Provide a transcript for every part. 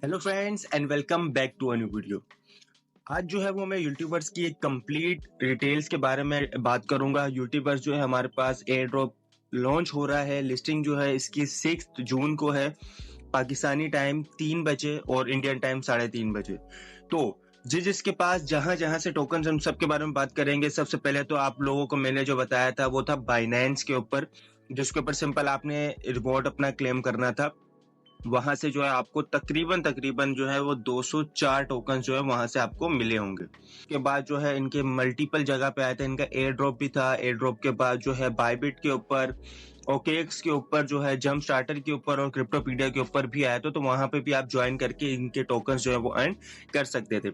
Hello friends and welcome back to a new video. आज जो है वो मैं यूट्यूबर्स की एक कंप्लीट डिटेल्स के बारे में बात करूंगा। यूट्यूबर्स जो है हमारे पास एयर ड्रॉप लॉन्च हो रहा है। लिस्टिंग जो है इसकी 6 जून को है, पाकिस्तानी टाइम 3 बजे और इंडियन टाइम 3:30 बजे। तो जिसके पास जहां जहां से टोकन, हम सब के बारे में बात करेंगे। सबसे पहले तो आप लोगों को मैंने जो बताया था वो था बाइनेंस के ऊपर, जिसके ऊपर सिंपल आपने रिवॉर्ड अपना क्लेम करना था। वहां से जो है आपको तकरीबन जो है वो 204 टोकन जो है वहां से आपको मिले होंगे। उसके बाद जो है इनके मल्टीपल जगह पे आया था, इनका एयर ड्रॉप भी था। एयर ड्रॉप के बाद जो है बायबिट के ऊपर, ओकेएक्स के ऊपर, जो है जंप स्टार्टर के ऊपर और क्रिप्टोपीडिया के ऊपर भी आया था। तो वहां पे भी आप ज्वाइन करके इनके टोकन जो है वो अर्न कर सकते थे।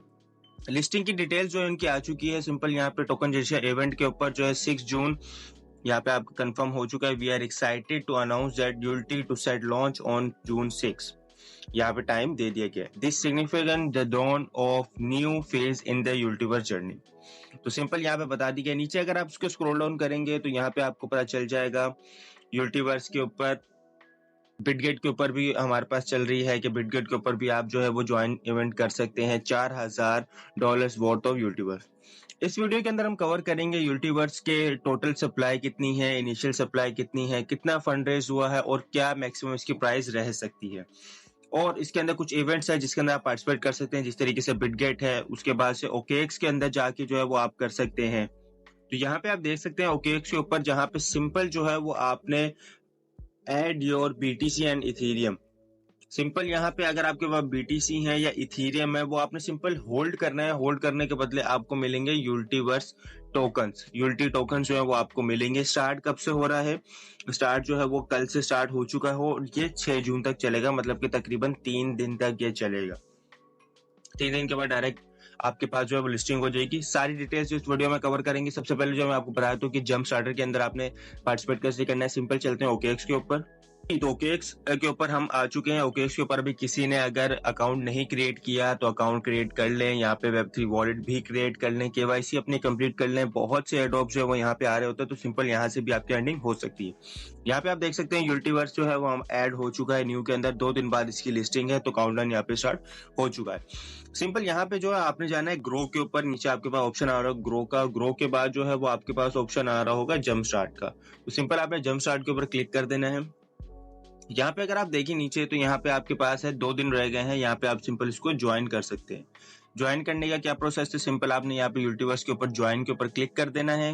लिस्टिंग की डिटेल जो है इनकी आ चुकी है। सिंपल यहाँ पे टोकन जैसे इवेंट के ऊपर जो है 6 जून यहाँ पे आपका कंफर्म हो चुका है। We are excited to announce that utility to set launch on June 6। यहाँ पे टाइम दे दिया गया। This significant the dawn of new phase in the youtuber journey. तो सिंपल यहाँ पे बता दी गया। नीचे अगर आप उसको स्क्रॉल डाउन करेंगे तो यहाँ पे आपको पता चल जाएगा यूट्यूबर्स के ऊपर, बिटगेट के ऊपर भी हमारे पास चल रही है कि बिटगेट के ऊपर भी आप जो है वो ज्वाइन इवेंट कर सकते हैं। $4000 वर्थ ऑफ यूट्यूबर्स। इस वीडियो के अंदर हम कवर करेंगे यूट्यूबर्स के टोटल सप्लाई कितनी है, इनिशियल सप्लाई कितनी है, कितना फंड रेज हुआ है और क्या मैक्सिमम इसकी प्राइस रह सकती है। और इसके अंदर कुछ इवेंट्स है जिसके अंदर आप पार्टिसिपेट कर सकते हैं, जिस तरीके से बिटगेट है। उसके बाद से ओकेएक्स के अंदर जाके जो है वो आप कर सकते हैं। तो यहाँ पे आप देख सकते हैं ओकेएक्स के ऊपर जहाँ पे सिंपल जो है वो आपने add your BTC and ethereum. Simple यहाँ पे अगर आपके पास बीटीसी है या इथेरियम है, वो आपने सिंपल होल्ड करना है। होल्ड करने के बदले आपको मिलेंगे यूल्टीवर्स टोकन्स। यूल्टी टोकन जो है वो आपको मिलेंगे। स्टार्ट कब से हो रहा है? स्टार्ट जो है वो कल से स्टार्ट हो चुका है और ये 6 जून तक चलेगा, मतलब कि तकरीबन 3 दिन तक ये चलेगा। 3 दिन के बाद डायरेक्ट आपके पास जो है वो लिस्टिंग हो जाएगी। सारी डिटेल्स इस वीडियो में कवर करेंगे। सबसे पहले जो मैं आपको बताया था कि जंप स्टार्टर के अंदर आपने पार्टिसिपेट कैसे करना है। सिंपल चलते हैं ओकेएक्स के ऊपर। तो ओकेएक्स के ऊपर हम आ चुके हैं। ओकेएक्स के ऊपर अभी किसी ने अगर अकाउंट नहीं क्रिएट किया तो अकाउंट क्रिएट कर लें। यहाँ पे वेब3 वॉलेट भी क्रिएट कर लें, केवाईसी अपनी कंप्लीट कर लें। बहुत से एडॉप जो है वो यहाँ पे आ रहे होते हैं, तो सिंपल यहाँ से भी आपकी अर्निंग हो सकती है। यहाँ पे आप देख सकते हैं यूल्टीवर्स जो है वो हम ऐड हो चुका है न्यू के अंदर। 2 दिन बाद इसकी लिस्टिंग है, तो काउंटडाउन यहाँ पे स्टार्ट हो चुका है। सिंपल यहाँ पे जो है आपने जाना है ग्रो के ऊपर। नीचे आपके पास ऑप्शन आ रहा है ग्रो का। ग्रो के बाद जो है वो आपके पास ऑप्शन आ रहा होगा जंप स्टार्ट का। तो सिंपल आपने जंप स्टार्ट के ऊपर क्लिक कर देना है। यहाँ पे अगर आप देखिए नीचे, तो यहाँ पे आपके पास है 2 दिन रह गए हैं। यहाँ पे आप सिंपल इसको ज्वाइन कर सकते हैं। ज्वाइन करने का क्या प्रोसेस है? सिंपल आपने यहाँ पे यूट्यूबर्स के ऊपर ज्वाइन के ऊपर क्लिक कर देना है।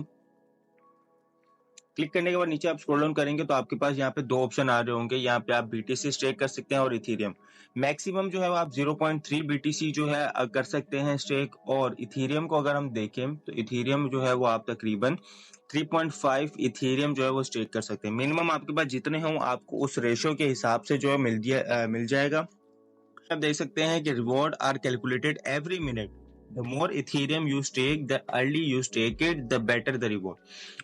क्लिक करने के बाद नीचे आप स्क्रॉल डाउन करेंगे तो आपके पास यहाँ पे 2 ऑप्शन आ रहे होंगे। यहाँ पे आप बीटीसी स्टेक कर सकते हैं और इथेरियम। मैक्सिमम जो है आप 0.3 बीटीसी जो है कर सकते हैं स्टेक। और इथेरियम को अगर हम देखें तो इथेरियम जो है वो आप तकरीबन 3.5 इथेरियम जो है वो स्टेक कर सकते हैं। मिनिमम आपके पास जितने हों आपको उस रेशो के हिसाब से जो है मिल जाएगा। आप देख सकते हैं कि reward are calculated every minute. The more ethereum you stake, the early you stake it, the better the reward.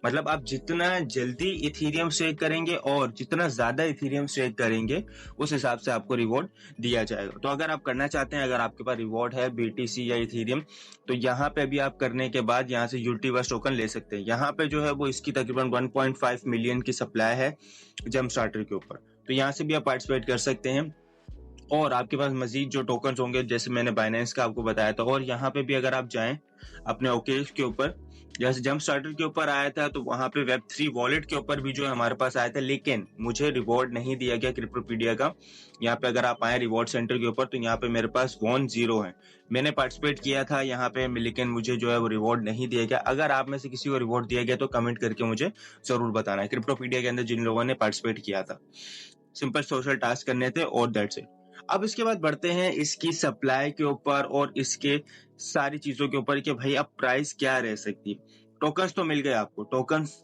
मतलब आप जितना जल्दी इथेरियम स्टेक करेंगे और जितना ज्यादा इथेरियम स्टेक करेंगे, उस हिसाब से आपको रिवॉर्ड दिया जाएगा। तो अगर आप करना चाहते हैं, अगर आपके पास रिवॉर्ड है बीटीसी या इथेरियम, तो यहाँ पे भी आप करने के बाद यहाँ से यूल्टीवर्स टोकन ले सकते हैं। यहाँ पे जो है वो इसकी तकरीबन 1.5 मिलियन की सप्लाई है जंप स्टार्टर के ऊपर। तो यहाँ से भी आप पार्टिसिपेट कर सकते हैं। और आपके पास मजीद जो टोकन्स होंगे, जैसे मैंने बाइनेंस का आपको बताया था। और यहाँ पे भी अगर आप जाएं अपने ओकेएक्स के ऊपर, जैसे जंप स्टार्टर के ऊपर आया था, तो वहां पे वेब3 वॉलेट के ऊपर भी जो है हमारे पास आया था, लेकिन मुझे रिवॉर्ड नहीं दिया गया क्रिप्टोपीडिया का। यहाँ पे अगर आप आए रिवॉर्ड सेंटर के ऊपर, तो यहाँ पे मेरे पास 1-0 है। मैंने पार्टिसिपेट किया था यहाँ पे, लेकिन मुझे जो है वो रिवॉर्ड नहीं दिया गया। अगर आप में से किसी को रिवॉर्ड दिया गया तो कमेंट करके मुझे जरूर बताना है, क्रिप्टोपीडिया के अंदर जिन लोगों ने पार्टिसिपेट किया था। सिंपल सोशल टास्क करने थे और दैट्स इट। अब इसके बाद बढ़ते हैं इसकी सप्लाई के ऊपर और इसके सारी चीजों के ऊपर कि भाई अब प्राइस क्या रह सकती है। टोकन्स तो मिल गए आपको। टोकन्स,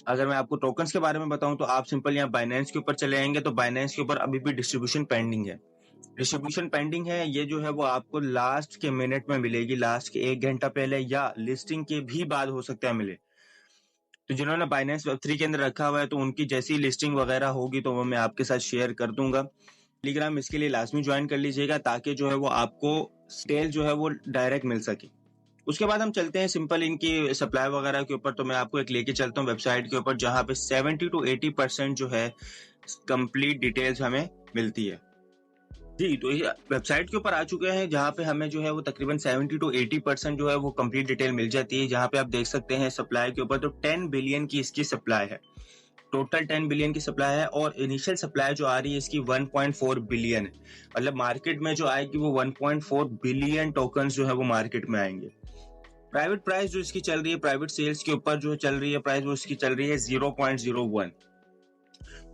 अगर मैं आपको टोकन्स के बारे में बताऊं तो आप सिंपल यहाँ बाइनेंस के ऊपर चले आएंगे। तो बाइनेंस के ऊपर अभी भी डिस्ट्रीब्यूशन पेंडिंग है। डिस्ट्रीब्यूशन पेंडिंग है, ये जो है वो आपको लास्ट के मिनट में मिलेगी, लास्ट के 1 घंटा पहले या लिस्टिंग के भी बाद हो सकता है मिले। तो जिन्होंने बाइनेंस वेब3 के अंदर रखा हुआ है, तो उनकी जैसी लिस्टिंग वगैरह होगी तो वो मैं आपके साथ शेयर कर दूंगा। टेलीग्राम इसके लिए लाजमी ज्वाइन कर लीजिएगा, ताकि जो है वो आपको स्टेल जो है वो डायरेक्ट मिल सके। उसके बाद हम चलते हैं सिंपल इनकी सप्लाई वगैरह के ऊपर। तो मैं आपको एक लेके चलता हूँ वेबसाइट के ऊपर, जहाँ पे 70 to 80% जो है कंप्लीट डिटेल्स हमें मिलती है। जी, तो ये वेबसाइट के ऊपर आ चुके हैं जहाँ पे हमें जो है वो तकरीबन 70 टू 80% जो है वो कंप्लीट डिटेल मिल जाती है। जहाँ पे आप देख सकते हैं सप्लाई के ऊपर तो 10 बिलियन की इसकी सप्लाई है। टोटल 10 बिलियन की सप्लाई है और इनिशियल सप्लाई जो आ रही है इसकी 1.4 बिलियन है। मतलब मार्केट में जो आएगी वो 1.4 बिलियन टोकन्स जो है वो मार्केट में आएंगे। प्राइवेट प्राइस जो इसकी चल रही है, प्राइवेट सेल्स के ऊपर जो चल रही है प्राइस, वो इसकी चल रही है 0.01।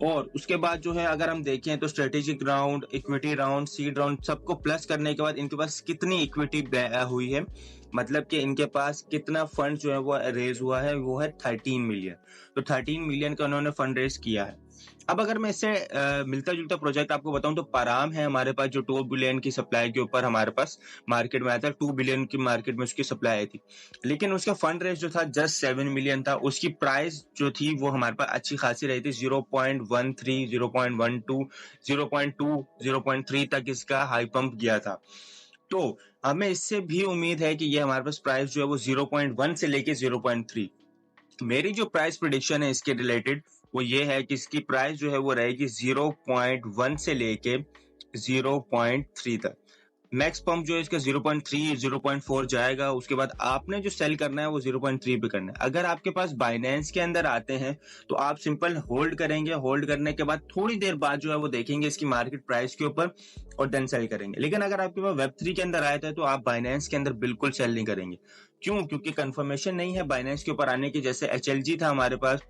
और उसके बाद जो है अगर हम देखें तो strategic round, equity round, seed round सबको प्लस करने के बाद इनके पास कितनी इक्विटी हुई है, मतलब कि इनके पास कितना फंड जो है वो रेज हुआ है, वो है 13 मिलियन। तो 13 मिलियन का उन्होंने फंड रेज किया है। अब अगर मैं इससे मिलता जुलता प्रोजेक्ट आपको बताऊं तो पाराम है हमारे पास, जो 2 बिलियन की सप्लाई के ऊपर हमारे पास मार्केट में आया था। 2 बिलियन की मार्केट में उसकी सप्लाई आई थी, लेकिन उसका फंड रेज जो था जस्ट 7 मिलियन था। उसकी प्राइस जो थी वो हमारे पास अच्छी खासी रही थी, 0.13, 0.12, 0.2, 0.3 तक इसका हाई पंप गया था। तो हमें इससे भी उम्मीद है कि ये हमारे पास प्राइस जो है वो 0.1 से लेके 0.3। मेरी जो प्राइस प्रिडिक्शन है इसके रिलेटेड वो ये है कि इसकी प्राइस जो है वो रहेगी 0.1 से लेके 0.3 तक। मैक्स पंप जो है इसका 0.3, 0.4 जाएगा। उसके बाद आपने जो सेल करना है वो 0.3 पे करना है। अगर आपके पास बाइनेंस के अंदर आते हैं तो आप सिंपल होल्ड करेंगे। होल्ड करने के बाद थोड़ी देर बाद जो है वो देखेंगे इसकी मार्केट प्राइस के ऊपर और देन सेल करेंगे। लेकिन अगर आपके पास वेब3 के अंदर आया था तो आप बाइनेंस के अंदर बिल्कुल सेल नहीं करेंगे। क्यों? क्योंकि कंफर्मेशन नहीं है बाइनेंस के ऊपर आने की। जैसे HLG था हमारे पास,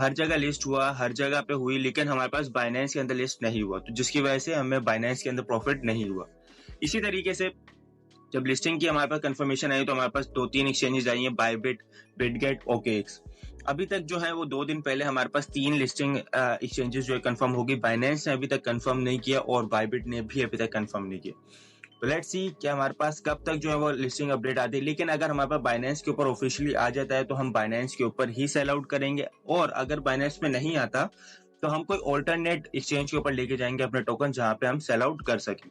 हर जगह लिस्ट हुआ, हर जगह पे हुई, लेकिन हमारे पास बाइनेंस के अंदर लिस्ट नहीं हुआ, तो जिसकी वजह से हमें बाइनेंस के अंदर प्रॉफिट नहीं हुआ। इसी तरीके से जब लिस्टिंग की हमारे पास कंफर्मेशन आई तो हमारे पास 2-3 एक्सचेंजेस आई हैं, बायबिट, बिटगेट, ओकेएक्स। अभी तक जो है वो 2 दिन पहले हमारे पास 3 लिस्टिंग एक्सचेंजेस जो है कंफर्म होगी। बाइनेंस ने अभी तक कंफर्म नहीं किया और बायबिट ने भी अभी तक कंफर्म नहीं किया। तो लेट्स सी कि हमारे पास कब तक जो है वो लिस्टिंग अपडेट आती है। लेकिन अगर हमारे पास बाइनेंस के ऊपर ऑफिशियली आ जाता है तो हम बाइनेंस के ऊपर ही सेल आउट करेंगे, और अगर बाइनेंस में नहीं आता तो हम कोई ऑल्टरनेट एक्सचेंज के ऊपर लेके जाएंगे अपने टोकन जहां पे हम सेल आउट कर सकें।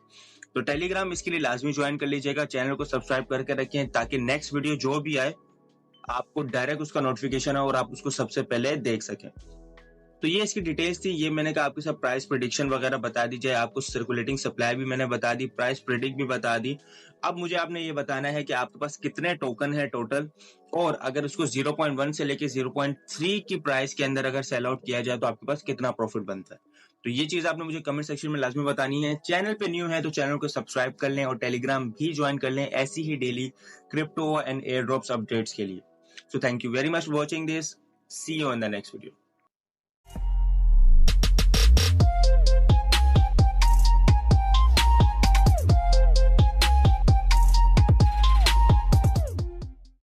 तो टेलीग्राम इसके लिए लाजमी ज्वाइन कर लीजिएगा। चैनल को सब्सक्राइब करके रखें ताकि नेक्स्ट वीडियो जो भी आए आपको डायरेक्ट उसका नोटिफिकेशन है और आप उसको सबसे पहले देख सकें। तो ये इसकी डिटेल्स थी। ये मैंने कहा आपके साथ प्राइस प्रेडिक्शन वगैरह बता दी जाए, आपको सर्कुलेटिंग सप्लाई भी मैंने बता दी, प्राइस प्रेडिक्ट भी बता दी। अब मुझे आपने ये बताना है कि आपके पास कितने टोकन है टोटल, और अगर उसको 0.1 से लेके 0.3 की प्राइस के अंदर अगर सेल आउट किया जाए तो आपके पास कितना प्रॉफिट बनता है। तो ये चीज आपने मुझे कमेंट सेक्शन में लाजमी बतानी है। चैनल पे न्यू है तो चैनल को सब्सक्राइब कर लें और टेलीग्राम भी ज्वाइन कर लें ऐसी ही daily crypto and air drops updates के लिए। So thank you very much for watching this. See you in the next video.